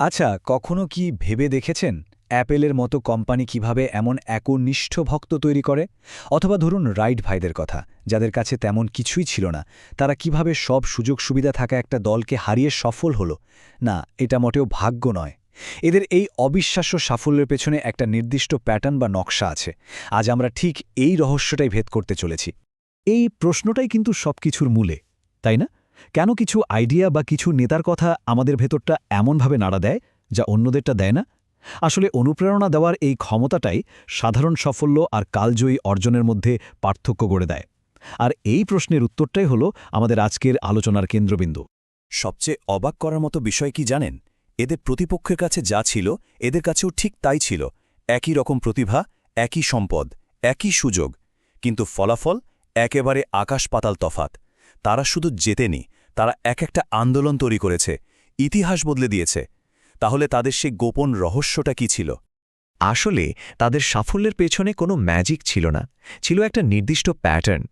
আচ্ছা, কখনো কি ভেবে দেখেছেন অ্যাপেলের মতো কোম্পানি কিভাবে এমন একনিষ্ঠ ভক্ত তৈরি করে? অথবা ধরুন রাইট ভাইদের কথা, যাদের কাছে তেমন কিছুই ছিল না, তারা কিভাবে সব সুযোগ সুবিধা থাকা একটা দলকে হারিয়ে সফল হলো? না, এটা মোটেও ভাগ্য নয়। এদের এই অবিশ্বাস্য সাফল্যের পেছনে একটা নির্দিষ্ট প্যাটার্ন বা নকশা আছে। আজ আমরা ঠিক এই রহস্যটাই ভেদ করতে চলেছি। এই প্রশ্নটাই কিন্তু সবকিছুর মূলে, তাই না? কেন কিছু আইডিয়া বা কিছু নেতার কথা আমাদের ভেতরটা এমনভাবে নাড়া দেয়, যা অন্যদেরটা দেয় না? আসলে অনুপ্রেরণা দেওয়ার এই ক্ষমতাটাই সাধারণ সাফল্য আর কালজয়ী অর্জনের মধ্যে পার্থক্য গড়ে দেয়। আর এই প্রশ্নের উত্তরটাই হলো আমাদের আজকের আলোচনার কেন্দ্রবিন্দু। সবচেয়ে অবাক করার মতো বিষয় কি জানেন? এদের প্রতিপক্ষের কাছে যা ছিল, এদের কাছেও ঠিক তাই ছিল। একই রকম প্রতিভা, একই সম্পদ, একই সুযোগ। কিন্তু ফলাফল একেবারে আকাশ-পাতাল তফাত। তারা শুধু জেতেনি, তারা একটা আন্দোলন তৈরি করেছে, ইতিহাস বদলে দিয়েছে। তাহলে তাদের সেই গোপন রহস্যটা কি ছিল? আসলে তাদের সাফল্যের পেছনে কোনো ম্যাজিক ছিল না, ছিল একটা নির্দিষ্ট প্যাটার্ন।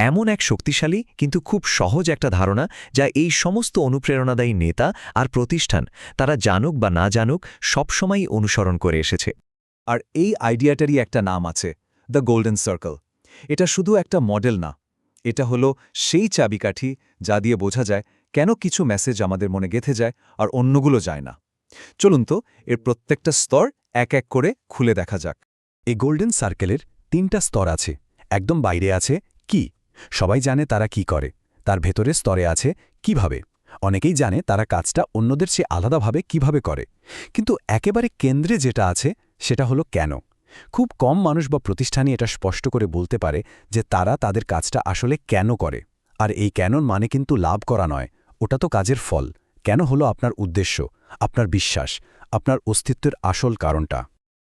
এমন এক শক্তিশালী কিন্তু খুব সহজ একটা ধারণা, যা এই সমস্ত অনুপ্রেরণাদায়ী নেতা আর প্রতিষ্ঠান, তারা জানুক বা না জানুক, সবসময়ই অনুসরণ করে এসেছে। আর এই আইডিয়াটারই একটা নাম আছে, দ্য গোল্ডেন সার্কেল। এটা শুধু একটা মডেল না, এটা হলো সেই চাবিকাঠি যা দিয়ে বোঝা যায় কেন কিছু মেসেজ আমাদের মনে গেঁথে যায় আর অন্যগুলো যায় না। চলুন তো এর প্রত্যেকটা স্তর এক এক করে খুলে দেখা যাক। এই গোল্ডেন সার্কেলের ৩টা স্তর আছে। একদম বাইরে আছে কি, সবাই জানে তারা কি করে। তার ভেতরের স্তরে আছে কিভাবে। অনেকেই জানে তারা কাজটা অন্যদের চেয়ে আলাদাভাবে কিভাবে করে। কিন্তু একেবারে কেন্দ্রে যেটা আছে সেটা হলো কেন। খুব কম মানুষ বা প্রতিষ্ঠানই এটা স্পষ্ট করে বলতে পারে যে তারা তাদের কাজটা আসলে কেন করে। আর এই কেনর মানে কিন্তু লাভ করা নয়, ওটা তো কাজের ফল। কেন হলো আপনার উদ্দেশ্য, আপনার বিশ্বাস, আপনার অস্তিত্বের আসল কারণটা।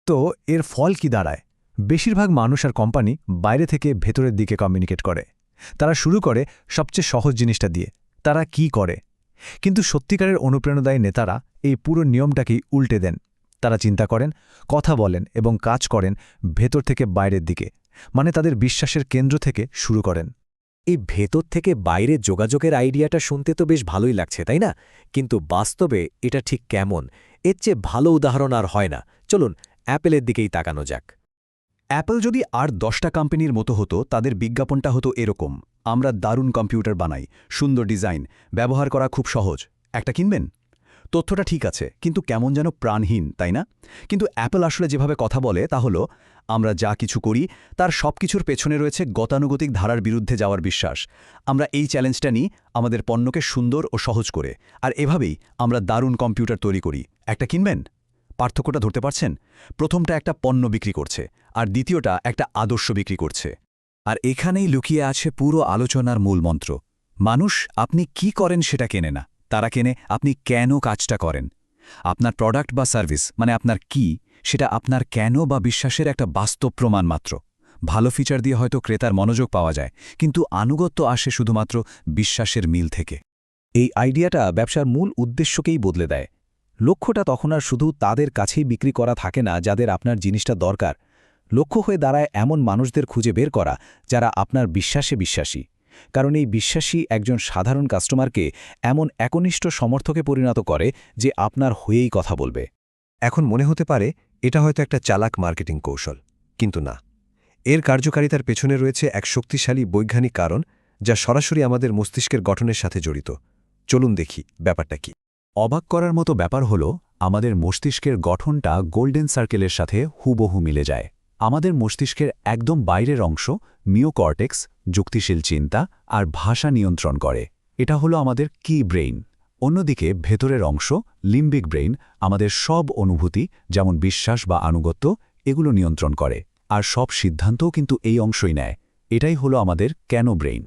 তো এর ফল কি দাঁড়ায়? বেশিরভাগ মানুষ আর কোম্পানি বাইরে থেকে ভেতরের দিকে কমিউনিকেট করে। তারা শুরু করে সবচেয়ে সহজ জিনিসটা দিয়ে, তারা কি করে। কিন্তু সত্যিকারের অনুপ্রেরণাদায়ী নেতারা এই পুরো নিয়মটাকেই উল্টে দেন। তারা চিন্তা করেন, কথা বলেন এবং কাজ করেন ভেতর থেকে বাইরের দিকে, মানে তাদের বিশ্বাসের কেন্দ্র থেকে শুরু করেন। এই ভেতর থেকে বাইরে যোগাযোগের আইডিয়াটা শুনতে তো বেশ ভালোই লাগছে, তাই না? কিন্তু বাস্তবে এটা ঠিক কেমন, এর চেয়ে ভালো উদাহরণ আর হয় না। চলুন অ্যাপেলের দিকেই তাকানো যাক। অ্যাপল যদি আর 10টা কোম্পানির মতো হতো, তাদের বিজ্ঞাপনটা হতো এরকম: আমরা দারুণ কম্পিউটার বানাই, সুন্দর ডিজাইন, ব্যবহার করা খুব সহজ, একটা কিনবেন? তথ্যটা ঠিক আছে, কিন্তু কেমন যেন প্রাণহীন, তাই না? কিন্তু অ্যাপল আসলে যেভাবে কথা বলে তা হলো, আমরা যা কিছু করি তার সব কিছুর পেছনে রয়েছে গতানুগতিক ধারার বিরুদ্ধে যাওয়ার বিশ্বাস। আমরা এই চ্যালেঞ্জটা নিই আমাদের পণ্যকে সুন্দর ও সহজ করে, আর এভাবেই আমরা দারুণ কম্পিউটার তৈরি করি, একটা কিনবেন? পার্থক্যটা ধরতে পারছেন? প্রথমটা একটা পণ্য বিক্রি করছে, আর দ্বিতীয়টা একটা আদর্শ বিক্রি করছে। আর এখানেই লুকিয়ে আছে পুরো আলোচনার মূল মন্ত্র। মানুষ আপনি কি করেন সেটা কেনে না, তারা কেনে আপনি কেন কাজটা করেন। আপনার প্রোডাক্ট বা সার্ভিস, মানে আপনার কি, সেটা আপনার কেন বা বিশ্বাসের একটা বাস্তব প্রমাণ মাত্র। ভালো ফিচার দিয়ে হয়তো ক্রেতার মনোযোগ পাওয়া যায়, কিন্তু আনুগত্য আসে শুধুমাত্র বিশ্বাসের মিল থেকে। এই আইডিয়াটা ব্যবসার মূল উদ্দেশ্যকেই বদলে দেয়। লক্ষ্যটা তখন আর শুধু তাদের কাছেই বিক্রি করা থাকে না যাদের আপনার জিনিসটা দরকার। লক্ষ্য হয়ে দাঁড়ায় এমন মানুষদের খুঁজে বের করা যারা আপনার বিশ্বাসে বিশ্বাসী। কারণ এই বিশ্বাসী একজন সাধারণ কাস্টমারকে এমন একনিষ্ঠ সমর্থকে পরিণত করে যে আপনার হয়েই কথা বলবে। এখন মনে হতে পারে এটা হয়তো একটা চালাক মার্কেটিং কৌশল, কিন্তু না। এর কার্যকারিতার পেছনে রয়েছে এক শক্তিশালী বৈজ্ঞানিক কারণ, যা সরাসরি আমাদের মস্তিষ্কের গঠনের সাথে জড়িত। চলুন দেখি ব্যাপারটা কি। অবাক করার মতো ব্যাপার হলো, আমাদের মস্তিষ্কের গঠনটা গোল্ডেন সার্কেলের সাথে হুবহু মিলে যায়। আমাদের মস্তিষ্কের একদম বাইরের অংশ মিওকর্টেক্স যুক্তিশীল চিন্তা আর ভাষা নিয়ন্ত্রণ করে, এটা হলো আমাদের কি ব্রেইন। অন্যদিকে ভেতরের অংশ লিম্বিক ব্রেইন আমাদের সব অনুভূতি, যেমন বিশ্বাস বা আনুগত্য, এগুলো নিয়ন্ত্রণ করে। আর সব সিদ্ধান্তও কিন্তু এই অংশই নেয়। এটাই হলো আমাদের কেন ব্রেইন।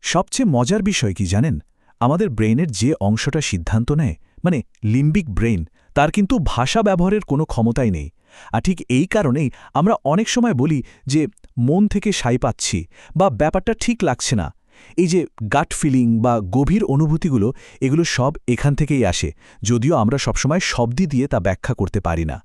সবচেয়ে মজার বিষয় কি জানেন? আমাদের ব্রেইনের যে অংশটা সিদ্ধান্ত নেয়, মানে লিম্বিক ব্রেইন, তার কিন্তু ভাষা ব্যবহারের কোনো ক্ষমতাই নেই। আর ঠিক এই কারণেই আমরা অনেক সময় বলি যে মন থেকে সাই পাচ্ছি বা ব্যাপারটা ঠিক লাগছে না। এই যে গাট ফিলিং বা গভীর অনুভূতিগুলো, এগুলো সব এখান থেকেই আসে, যদিও আমরা সবসময় শব্দ দিয়ে তা ব্যাখ্যা করতে পারি না।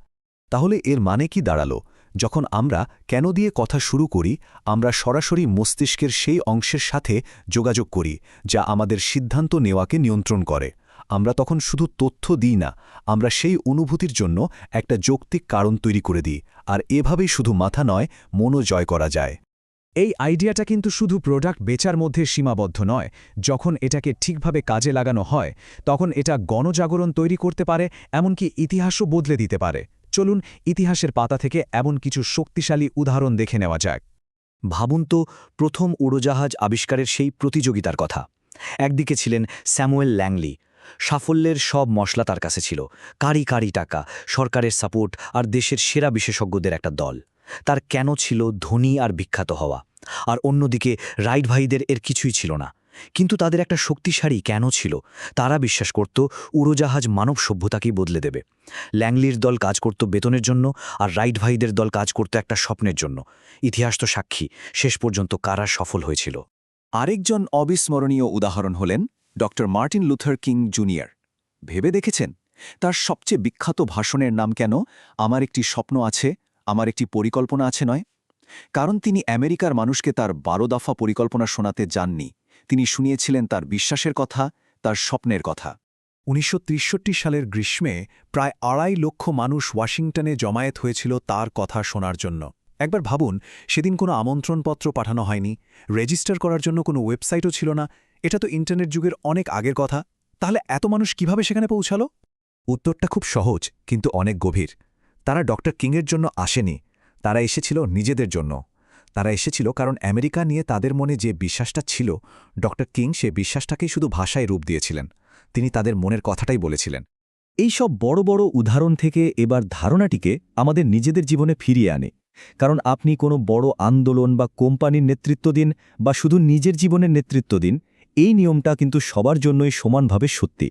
তাহলে এর মানে কি দাঁড়ালো? যখন আমরা কেন দিয়ে কথা শুরু করি, আমরা সরাসরি মস্তিষ্কের সেই অংশের সাথে যোগাযোগ করি যা আমাদের সিদ্ধান্ত নেওয়াকে নিয়ন্ত্রণ করে। আমরা তখন শুধু তথ্য দিই না, আমরা সেই অনুভূতির জন্য একটা যৌক্তিক কারণ তৈরি করে দিই, আর এভাবেই শুধু মাথা নয়, মনও জয় করা যায়। এই আইডিয়াটা কিন্তু শুধু প্রোডাক্ট বেচার মধ্যে সীমাবদ্ধ নয়। যখন এটাকে ঠিকভাবে কাজে লাগানো হয় তখন এটা গণজাগরণ তৈরি করতে পারে, এমনকি ইতিহাসও বদলে দিতে পারে। চলুন ইতিহাসের পাতা থেকে এমন কিছু শক্তিশালী উদাহরণ দেখে নেওয়া যাক। ভাবুন তো প্রথম উড়োজাহাজ আবিষ্কারের সেই প্রতিযোগিতার কথা। একদিকে ছিলেন স্যামুয়েল ল্যাংলি। সাফল্যের সব মশলা তার কাছে ছিল, কারি কারি টাকা, সরকারের সাপোর্ট আর দেশের সেরা বিশেষজ্ঞদের একটা দল। তার কেন ছিল ধনী আর বিখ্যাত হওয়া। আর অন্যদিকে রাইট ভাইদের এর কিছুই ছিল না, কিন্তু তাদের একটা শক্তিশালী কেন ছিল। তারা বিশ্বাস করত উড়োজাহাজ মানব সভ্যতাকেই বদলে দেবে। ল্যাংলির দল কাজ করত বেতনের জন্য, আর রাইট ভাইদের দল কাজ করত একটা স্বপ্নের জন্য। ইতিহাস তো সাক্ষী, শেষ পর্যন্ত কারা সফল হয়েছিল। আরেকজন অবিস্মরণীয় উদাহরণ হলেন ড. Martin Luther king junior. ভেবে দেখেছেন তার সবচেয়ে বিখ্যাত ভাষণের নাম কেন আমার একটি স্বপ্ন আছে, আমার একটি পরিকল্পনা আছে নয়? কারণ তিনি আমেরিকার মানুষকে তার 12 দফা পরিকল্পনা শোনাতে যাননি, তিনি শুনিয়েছিলেন তার বিশ্বাসের কথা, তার স্বপ্নের কথা। 1963 সালের গ্রীষ্মে প্রায় 2.5 লক্ষ মানুষ ওয়াশিংটনে জমায়েত হয়েছিল তার কথা শোনার জন্য। একবার ভাবুন, সেদিন কোনো আমন্ত্রণপত্র পাঠানো হয়নি, রেজিস্টার করার জন্য কোনো ওয়েবসাইটও ছিল না। এটা তো ইন্টারনেট যুগের অনেক আগের কথা। তাহলে এত মানুষ কিভাবে সেখানে পৌঁছালো? উত্তরটা খুব সহজ, কিন্তু অনেক গভীর। তারা ড. কিংয়ের জন্য আসেনি, তারা এসেছিল নিজেদের জন্য। তারা এসেছিল কারণ আমেরিকা নিয়ে তাদের মনে যে বিশ্বাসটা ছিল, ড. কিং সে বিশ্বাসটাকেই শুধু ভাষায় রূপ দিয়েছিলেন। তিনি তাদের মনের কথাটাই বলেছিলেন। এই সব বড় বড় উদাহরণ থেকে এবার ধারণাটিকে আমাদের নিজেদের জীবনে ফিরিয়ে আনে। কারণ আপনি কোনো বড় আন্দোলন বা কোম্পানির নেতৃত্ব দিন বা শুধু নিজের জীবনের নেতৃত্ব দিন, এই নিয়মটা কিন্তু সবার জন্যই সমানভাবে সত্যি।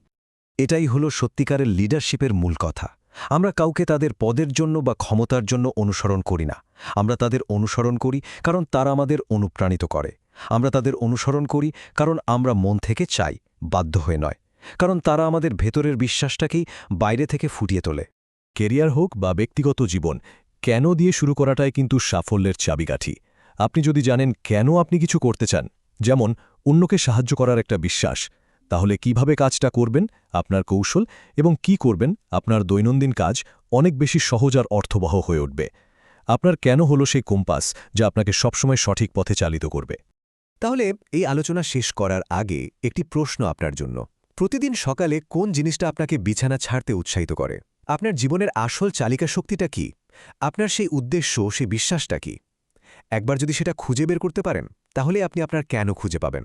এটাই হলো সত্যিকারের লিডারশিপের মূল কথা। আমরা কাউকে তাদের পদের জন্য বা ক্ষমতার জন্য অনুসরণ করি না। আমরা তাদের অনুসরণ করি কারণ তারা আমাদের অনুপ্রাণিত করে। আমরা তাদের অনুসরণ করি কারণ আমরা মন থেকে চাই, বাধ্য হয়ে নয়। কারণ তারা আমাদের ভেতরের বিশ্বাসটাকেই বাইরে থেকে ফুটিয়ে তোলে। কেরিয়ার হোক বা ব্যক্তিগত জীবন, কেন দিয়ে শুরু করাটাই কিন্তু সাফল্যের চাবিকাঠি। আপনি যদি জানেন কেন আপনি কিছু করতে চান, যেমন অন্যকে সাহায্য করার একটা বিশ্বাস, তাহলে কিভাবে কাজটা করবেন, আপনার কৌশল এবং কি করবেন, আপনার দৈনন্দিন কাজ অনেক বেশি সহজ আর অর্থবহ হয়ে উঠবে। আপনার কেন হলো সেই কম্পাস যা আপনাকে সবসময় সঠিক পথে চালিত করবে। তাহলে এই আলোচনা শেষ করার আগে একটি প্রশ্ন আপনার জন্য। প্রতিদিন সকালে কোন জিনিসটা আপনাকে বিছানা ছাড়তে উৎসাহিত করে? আপনার জীবনের আসল চালিকা শক্তিটা কি? আপনার সেই উদ্দেশ্য, সেই বিশ্বাসটা কি? একবার যদি সেটা খুঁজে বের করতে পারেন, তাহলে আপনি আপনার কেন খুঁজে পাবেন।